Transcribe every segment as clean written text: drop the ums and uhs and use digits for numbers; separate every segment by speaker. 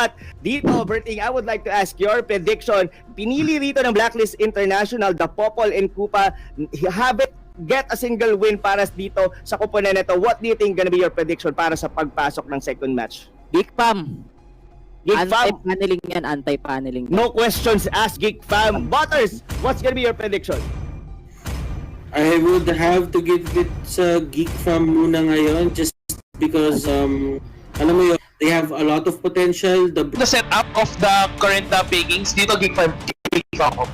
Speaker 1: But dito, Berting, I would like to ask your prediction. Pinili rito ng Blacklist International, the Popol and Kupa, haven't get a single win para dito sa kupunan nito. What do you think gonna be your prediction para sa pagpasok ng second match?
Speaker 2: Geek Fam.
Speaker 1: Geek Fam,
Speaker 2: Anti-paneling yan, anti-paneling.
Speaker 1: no questions asked, Geek Fam. Butters, what's gonna be your prediction?
Speaker 3: I would have to give it sa Geek Fam muna ngayon just because alam mo yun, they have a lot of potential.
Speaker 4: The setup of the current pickings dito, Geek Farm ako.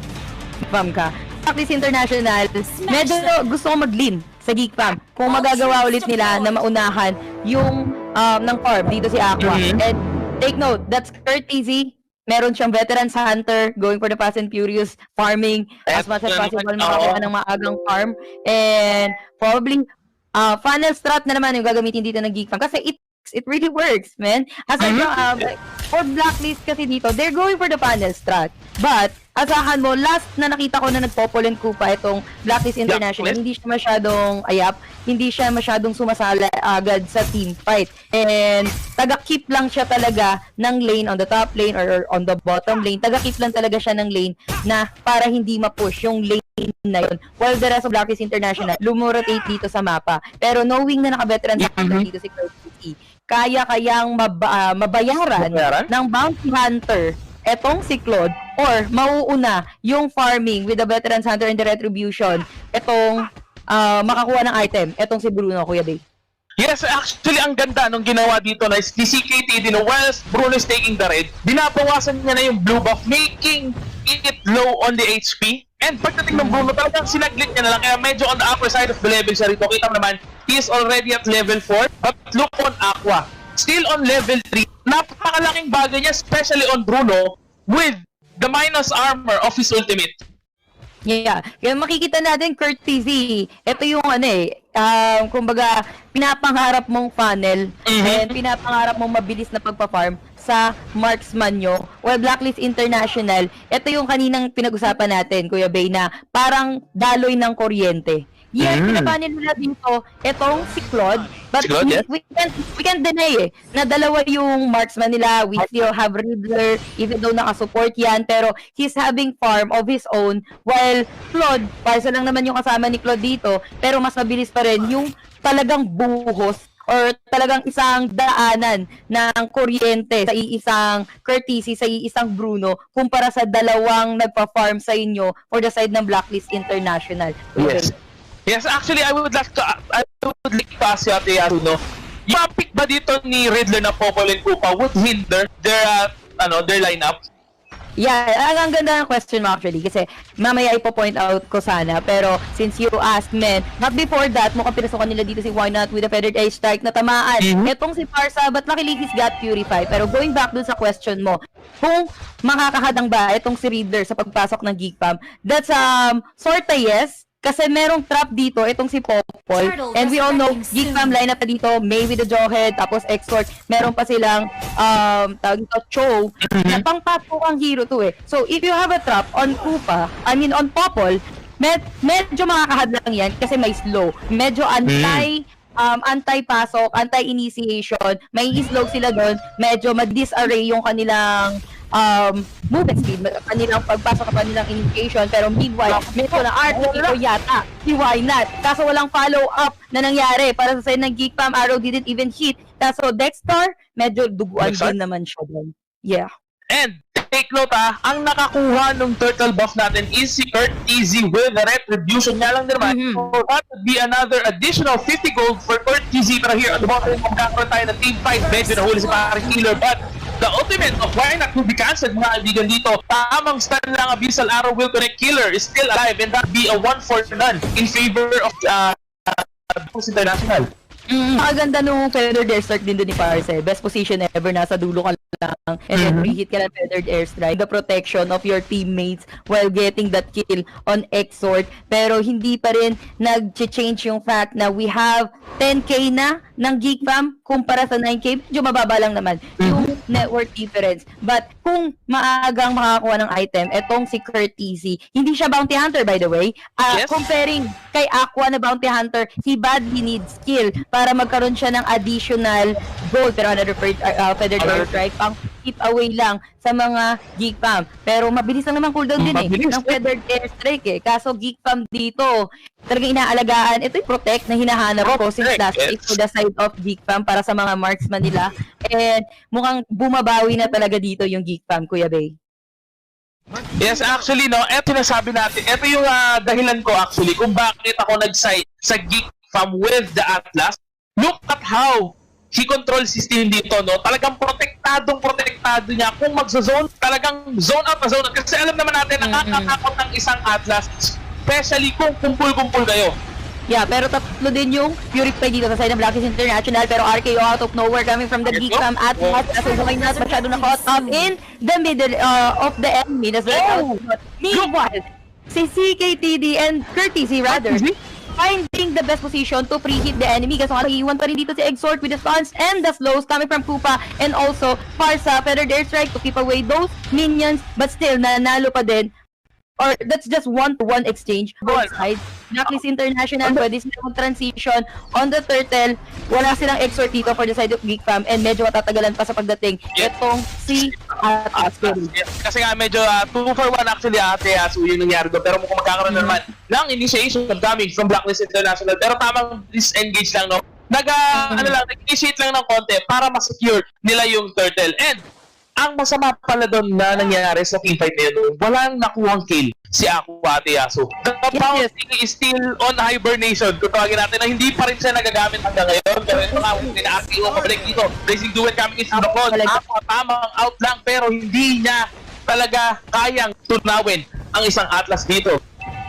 Speaker 5: Fam ka. Blacklist International, medyo gusto ko mag-lean sa Geek Fam. Kung magagawa ulit nila na maunahan yung ng farm dito si Aqua. And take note, that's courtesy. Meron siyang veterans hunter going for the fast and furious farming as much as possible makakuha ng maagang farm. And probably funnel strat na naman yung gagamitin dito ng Geek Fam. Kasi it really works, man. Aside for Blacklist kasi dito, they're going for the funnel strat. But asahan mo, last na nakita ko na nagpopol and Kupa itong Blacklist International, hindi siya masyadong ayap, hindi siya masyadong sumasala agad sa team fight. And taga-keep lang siya talaga ng lane on the top lane or on the bottom lane. Taga-keep lang talaga siya ng lane na para hindi ma-push yung lane na yun. While the rest of Blacklist International, lumorotate dito sa mapa. Pero knowing na naka-veteran sa dito si Kirby, kayang mabayaran ng bounty hunter etong si Claude or mauuna yung farming with the veterans hunter and the retribution etong makakuha ng item etong si Bruno, Kuya Day.
Speaker 4: Yes, actually ang ganda nung ginawa dito na si CKT din whilst Bruno is taking the red, binabawasan niya na yung blue buff, making it low on the HP. And pagdating ng Bruno, talagang sinaglit niya na lang. Kaya medyo on the upper side of the level siya rito. Kita mo naman, he is already at level 4. But look on Aqua, still on level 3. Napakalaking bagay niya, especially on Bruno, with the minus armor of his ultimate.
Speaker 5: Yeah, kaya makikita natin courtesy. Ito yung kumbaga, pinapangarap mong funnel and pinapangarap mong mabilis na pagpa-farm sa marksman nyo. Well, Blacklist International, ito yung kaninang pinag-usapan natin, Kuya Bay, na parang daloy ng kuryente. Yes, pinapanin nila dito itong si Claude, but we can't deny na dalawa yung marksman nila. We still have Riddler, even though nakasupport yan, pero he's having farm of his own, while Claude, parsa lang naman yung kasama ni Claude dito, pero mas mabilis pa rin yung talagang buhos or talagang isang daanan ng kuryente sa iisang courtesy, sa iisang Bruno, kumpara sa dalawang nagpa-farm sa inyo for the side ng Blacklist International.
Speaker 4: Yes. Yes, actually, I would like to ask you, Ate Yasuno, yung pick ba dito ni Riddler na Popol and Kupa would hinder their lineup?
Speaker 5: Yeah, ang ganda ng question mo actually kasi mamaya ipo-point out ko sana, pero since you asked, men, not before that, mukhang pinasukan nila dito si Why Not with a Feathered Air Strike na tamaan. Etong si Parsa, but luckily he's got Purify. Pero going back dun sa question mo, kung makakahadang ba itong si Riddler sa pagpasok ng Geek Fam, that's sorta yes. Kasi merong trap dito, itong si Popol. And we all know, Geek Fam lineup na dito, May with the Jawhead, tapos Exort. Meron pa silang, tawag ito, Cho, na pangpasok ang hero to eh. So, if you have a trap on Kupa, on Popol, medyo makakahad lang yan kasi may slow. Medyo anti-pasok, anti-initiation, may slow sila doon, medyo mag-disarray yung kanilang movement speed, kanilang pagpasok at kanilang initiation, pero meanwhile, medyo na art dito yata, si Why Not. Kaso walang follow-up na nangyari para sa side ng Geek Fam, Arrow didn't even hit. Kaso Dexter, medyo duguan din naman siya doon. Yeah.
Speaker 4: And take note ang nakakuha ng turtle buff natin is si Kurt Easy with the retribution nga lang din naman. So that would be another additional 50 gold for Kurt Easy. Pero here on the bottom, magkakaroon tayo ng team fight. Medyo nahuli si parang killer, but the ultimate of Why Not will be cancelled, mga kaibigan dito. Tamang stun lang, Abyssal Arrow will connect. Killer is still alive, and that would be a 1-for-none in favor of International.
Speaker 5: Maganda nung Feathered Airstrike din doon ni Parse. Best position ever, nasa dulo ka lang and then re-hit ka ng Feathered Airstrike. The protection of your teammates while getting that kill on Exort. Pero hindi pa rin nag-change yung fact na we have 10k na ng Geek Fam kumpara sa 9k. Medyo mababa lang naman yung network difference. But kung maagang makakuha ng item, etong si Courtesy, hindi siya bounty hunter by the way. Comparing kay Aqua na bounty hunter, he badly needs skill para magkaroon siya ng additional gold. Pero another Feathered Airstrike, pang keep away lang sa mga Geek Fam. Pero mabilis lang naman cooldown din
Speaker 4: Mabilis,
Speaker 5: ng Feathered Airstrike Kaso Geek Fam dito, talagang inaalagaan. Ito yung protect na hinahanap ko since last week to the side of Geek Fam para sa mga marksman nila. And mukhang bumabawi na talaga dito yung Geek Fam, Kuya Bay.
Speaker 4: Yes, actually, no, eto nasabi natin. Ito yung dahilan ko actually kung bakit ako nag-side sa Geek Fam with the Atlas. Look at how he control system dito, no? Talagang protektado niya. Kung magzo-zone, talagang zone out na zone out. Kasi alam naman natin, nakakatakot ng isang Atlas. Especially kung kumpul-kumpul kayo.
Speaker 5: Yeah, pero tatlo din yung Purify dito sa side ng Blacklist International. Pero RKO out of nowhere coming from the Geek Fam Atlas. Kasi why not masyado na caught up in the middle of the enemy. Meanwhile, si CKTD and Courtesy rather, finding the best position to pre-hit the enemy. Kasi nag-iwan pa rin dito si Exort with the stuns and the slows coming from Koopa and also Farsa, Feathered Airstrike to keep away those minions. But still, nanalo pa din. Or that's just one-to-one exchange. Both sides. Blacklist International, pwede sila mag-transition on the turtle. Wala silang Exort dito for the side of Geek Fam and medyo matatagalan pa sa pagdating. Itong si Atlas.
Speaker 4: Kasi nga medyo 2 for 1 actually ate so yung nangyari doon. Pero mukhang magkakaroon na naman ng initiation coming from Blacklist International. Pero tamang disengage lang, no? Nag-initiate lang ng konti para ma-secure nila yung turtle. And ang masama pala doon na nangyari sa teamfight na yun, walang nakuhang kill si Aqua Ate Yasu. The Power is still on hibernation. Kung tawagin natin na hindi pa rin siya nagagamit hanggang ngayon. Pero ito nga, nina-active ko pabalik dito. Racing Duel coming in through the front. Aqua tamang out lang pero hindi niya talaga kayang tunawin ang isang Atlas dito.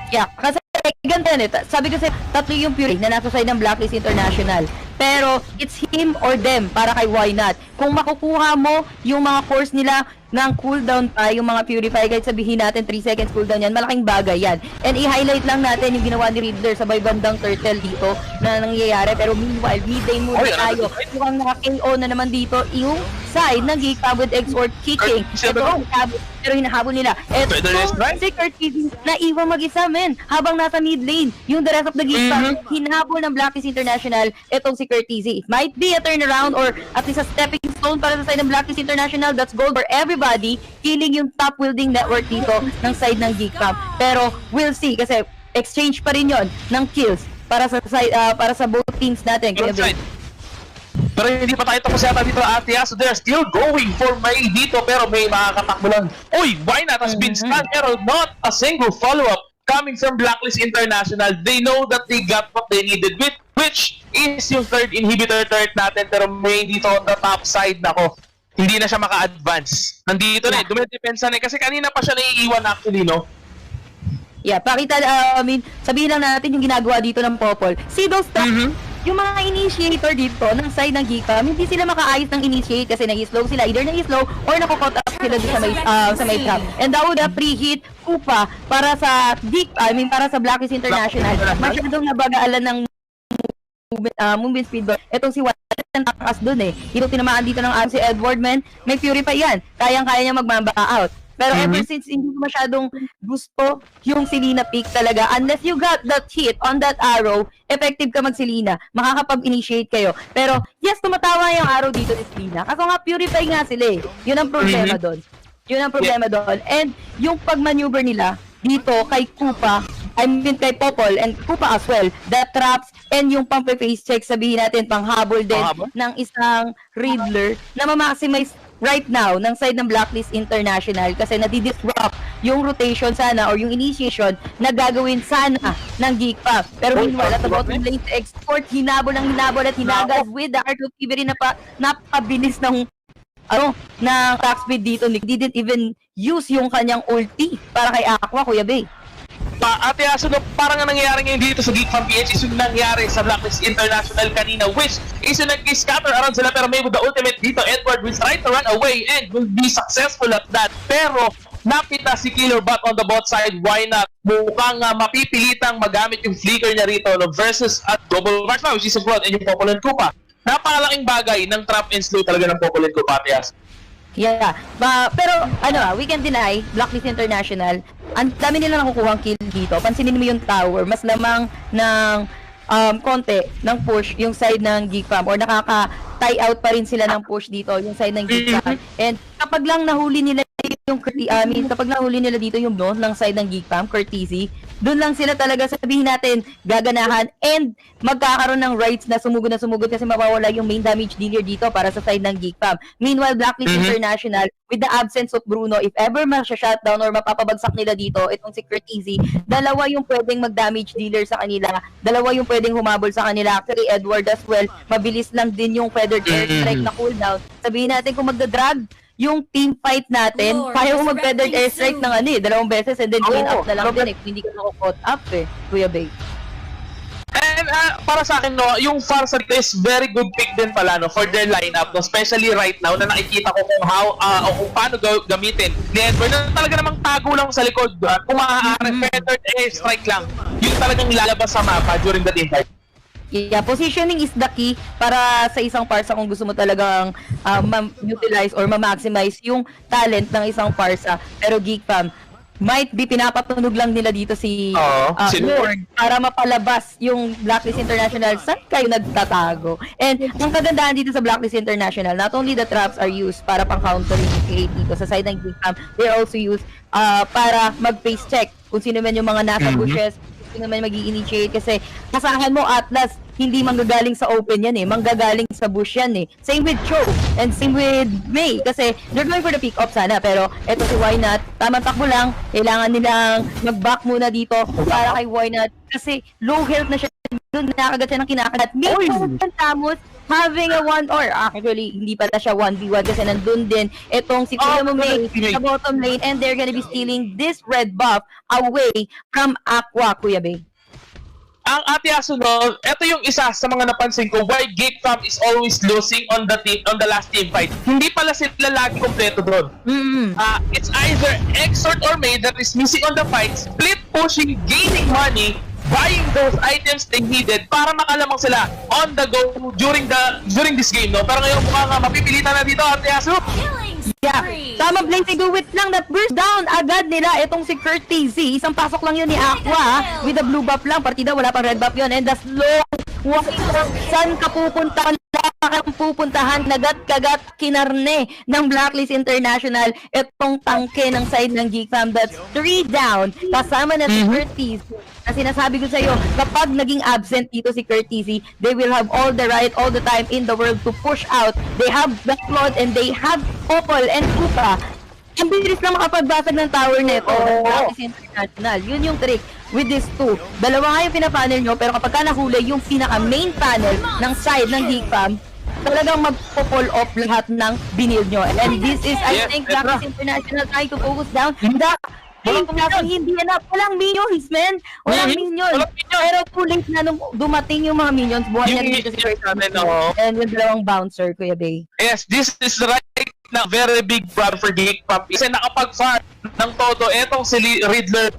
Speaker 5: Yeah, kasi ganito yan sabi kasi tatlo yung Fury na nasa side ng Blacklist International. Pero it's him or them para kay Why Not. Kung makukuha mo yung mga force nila ng cooldown pa, yung mga Purify, kahit sabihin natin 3 seconds cooldown yan, malaking bagay yan. And i-highlight lang natin yung ginawa ni Riddler sa may bandang turtle dito na nangyayari. Pero meanwhile, mid-day muna tayo. Mukhang naka-KO na naman dito yung side ng Geek Fam with Exort kicking. Pero hinahabol nila. Eto si Courtesy na iwan mag-isa men habang nasa mid lane. Yung the rest of the Geek Fam, hinabol ng Blacklist International etong si Courtesy. It might be a turnaround or at least a stepping stone para sa side ng Blacklist International. That's gold for everybody. Killing yung top wielding network dito ng side ng Geek Fam. Pero we'll see kasi exchange pa rin yon ng kills para sa side, para sa both teams natin.
Speaker 4: Pero hindi pa tayo tapos yata dito Ate so they're still going for May dito pero may makakatakbo lang. Uy, Why Not has been stunned pero not a single follow-up coming from Blacklist International. They know that they got what they needed with which is yung third inhibitor turret natin pero May dito on the top side nako. Hindi na siya maka-advance. Nandito na dumidepensa na kasi kanina pa siya naiiwan actually, no?
Speaker 5: Yeah, pakita, sabihin lang natin yung ginagawa dito ng Popol. See those yung mga initiator dito ng side ng Geek Fam, hindi sila makaayos ng initiate kasi nag-slow sila. Either nag-slow or nakukot up sila dito sa may trap. And that would have pre-hit Koopa para sa para sa Blacklist International. Masyadong nabagaalan ng movement speed doon. Etong si Watt ang takas doon Ito tinamaan dito ng si Edward man. May Fury pa yan. Kayang-kaya niya mag-mamba out. Pero ever since hindi ko masyadong gusto yung Selena pick talaga. Unless you got that hit on that arrow, effective ka mag-Selena. Makakapag-initiate kayo. Pero yes, tumatawa yung arrow dito ni Selena. Kaso nga purify nga sila Yun ang problema doon. Yun ang problema doon. And yung pag-maneuver nila dito kay Koopa, kay Popol and Koopa as well, the traps and yung pang-face check, sabihin natin, panghabol din ng isang Riddler na ma-maximize right now ng side ng Blacklist International kasi nadidisrupt yung rotation sana or yung initiation na gagawin sana ng Geek Fam. Pero meanwhile, at the bottom lane to Export, hinabol at hinagas with the Art of Thievery na napakabilis ng attack speed dito. Nick didn't even use yung kanyang ulti para kay Aqua, Kuya Bay.
Speaker 4: Ate Aso, parang ang nangyayari ngayon dito sa Geek Fam PH is yung nangyari sa Blacklist International kanina, which is yung nag-scatter around sila pero may with the ultimate dito, Edward will try to run away and will be successful at that. Pero nakita si Killer Bot on the bot side, Why Not? Mukhang mapipilitang magamit yung flicker niya rito versus at Global Marksman, which is a broad and yung Popol and Koopa. Napakalaking bagay ng trap and slow talaga ng Popol and Koopa, Ate Aso.
Speaker 5: Yeah. Pero we can deny Blacklist International. Ang dami nila nakukuhang kill dito. Pansinin mo yung tower, mas lamang ng konti ng push yung side ng Geek Fam, or nakaka-tie out pa rin sila ng push dito yung side ng Geek Fam. And kapag lang nahuli nila yung kapag nahuli nila dito yung no ng side ng Geek Fam, courtesy, doon lang sila talaga, sabihin natin, gaganahan and magkakaroon ng rights na sumugod kasi mawawala yung main damage dealer dito para sa side ng Geek Fam. Meanwhile, Blacklist International, with the absence of Bruno, if ever ma-shutdown or mapapabagsak nila dito, itong si Courtesy, dalawa yung pwedeng mag-damage dealer sa kanila, dalawa yung pwedeng humabol sa kanila. Actually, Edward as well, mabilis lang din yung feathered airstrike na cooldown. Sabihin natin kung magdadrag yung team fight natin, kaya ko mag-feathered airstrike ng dalawang beses and then clean up na lang din hindi ka na-caught up Kuya Bay.
Speaker 4: And para sa akin, no, yung Farsight is very good pick din pala, no, for their lineup, no, especially right now na nakikita ko kung how o kung paano gamitin ni Edward na talaga namang tago lang sa likod. Kung maaari, feathered airstrike lang yung talagang lalabas sa mapa during the team fight.
Speaker 5: Yeah, positioning is the key para sa isang parsa kung gusto mo talagang ma-utilize or ma-maximize yung talent ng isang parsa. Pero Geek Fam, might be pinapatunog lang nila dito si Lord para mapalabas yung Blacklist International. Saan kayo nagtatago? And ang kagandahan dito sa Blacklist International, not only the traps are used para pang-countering create dito sa side ng Geek Fam, they're also used para mag-face check kung sino man yung mga nasa bushes, kung sino man mag-i-initiate, kasi kasahan mo Atlas, hindi manggagaling sa open yan manggagaling sa bush yan Same with Cho and same with May, kasi they're going for the pick-up sana, pero eto si Why Not, tamang takbo lang, kailangan nilang mag-back muna dito para kay Why Not, kasi low health na siya doon, nakakagat siya ng kinakagat. May Tamos having a one, or actually hindi pala siya 1v1 kasi nandun din etong si Kuya May sa bottom lane, and they're gonna be stealing this red buff away from Aqua, Kuya Bay.
Speaker 4: Ang Ate Aso, no, ito yung isa sa mga napansin ko why Geek Fam is always losing on the last team fight. Hindi pala sila lagi kompleto doon. It's either Exort or May that is missing on the fight, split pushing, gaining money, buying those items they needed para makalamang sila on the go during this game, no? Pero ngayon mukhang mapipilitan na dito, Ate Aso.
Speaker 5: Yeah, tama Blaine, they do it lang, that burst down agad nila itong si Courtesy. Isang pasok lang yun ni Aqua with the blue buff lang, partida wala pang red buff yun, and the slow walk, saan ka pupunta, kang pupuntahan, nagat-kagat kinarne ng Blacklist International itong tangke ng side ng Geek Fam. That's 3 down, kasama na si Courtesy. Kasi sinasabi ko sa iyo, kapag naging absent dito si Courtesy, they will have all the right, all the time in the world to push out. They have Backlot and they have Popol and Kupa. Ang bilis lang makapagbasag ng tower nito ng Blacklist International. Yun yung trick with these two. Dalawa nga yung pinapanel nyo, pero kapag ka nahuli yung pinaka-main panel ng side ng Geek Fam, talagang mag-pull off lahat ng binild nyo. And this is, I think, Blacklist International trying to focus down hindi na, walang minions, man. Walang minions. Pero too late na nung dumating yung mga minions, buhay na rin dito si Courtesy. And yung dalawang bouncer, Kuya Bay.
Speaker 4: Yes, this is right na very big plan for Geek Fam. Kasi nakapag-farm ng todo etong si Riddler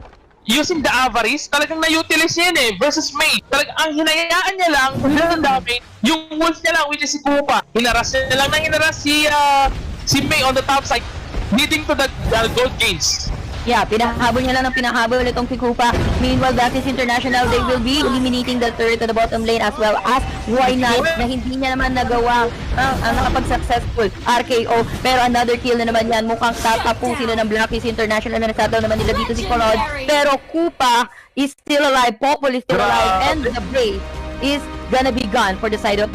Speaker 4: using the Avarice, talagang na-utilize niya versus May. Talagang ang hinayaan niya lang, ang dami, yung wolf niya lang, which is si Kupa. Hinaras niya lang si May on the top side, leading to the gold gains.
Speaker 5: Yeah, pinahabol niya lang ng pinahabol itong si Kupa. Meanwhile, Blacklist International, they will be eliminating the turret to the bottom lane as well as Why Not, na hindi niya naman nagawa ang nakapag-successful RKO. Pero another kill na naman yan. Mukhang tatapusin na ng Blacklist International na nasataw naman nila dito si Colod. Pero Kupa is still alive, Popol is still alive, and the Brave is gonna be gone for the side of